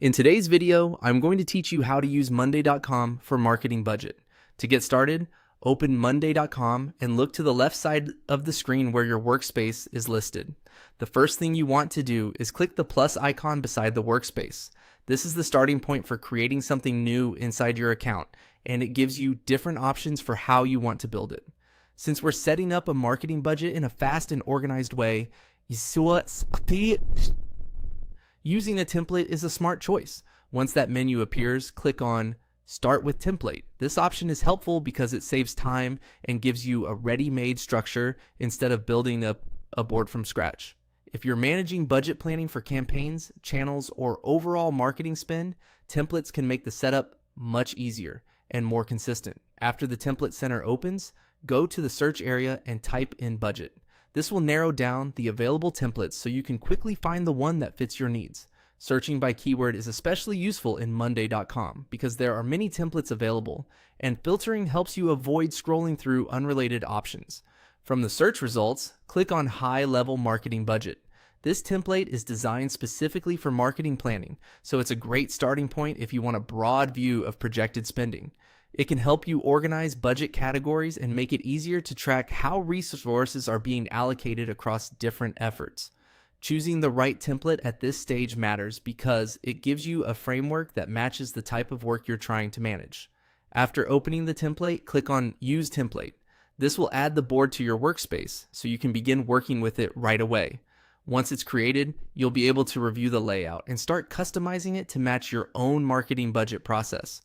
In today's video, I'm going to teach you how to use Monday.com for marketing budget. To get started, open Monday.com and look to the left side of the screen where your workspace is listed. The first thing you want to do is click the plus icon beside the workspace. This is the starting point for creating something new inside your account, and it gives you different options for how you want to build it. Since we're setting up a marketing budget in a fast and organized way, using a template is a smart choice. Once that menu appears, click on Start with Template. This option is helpful because it saves time and gives you a ready-made structure instead of building a board from scratch. If you're managing budget planning for campaigns, channels, or overall marketing spend, templates can make the setup much easier and more consistent. After the Template Center opens, go to the search area and type in budget. This will narrow down the available templates so you can quickly find the one that fits your needs. Searching by keyword is especially useful in Monday.com because there are many templates available, and filtering helps you avoid scrolling through unrelated options. From the search results, click on High-Level Marketing Budget. This template is designed specifically for marketing planning, so it's a great starting point if you want a broad view of projected spending. It can help you organize budget categories and make it easier to track how resources are being allocated across different efforts. Choosing the right template at this stage matters because it gives you a framework that matches the type of work you're trying to manage. After opening the template, click on Use Template. This will add the board to your workspace so you can begin working with it right away. Once it's created, you'll be able to review the layout and start customizing it to match your own marketing budget process.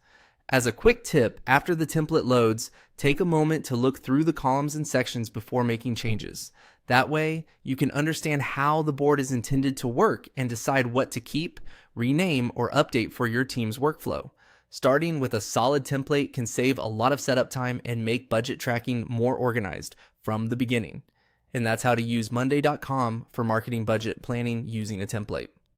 As a quick tip, after the template loads, take a moment to look through the columns and sections before making changes. That way, you can understand how the board is intended to work and decide what to keep, rename, or update for your team's workflow. Starting with a solid template can save a lot of setup time and make budget tracking more organized from the beginning. And that's how to use Monday.com for marketing budget planning using a template.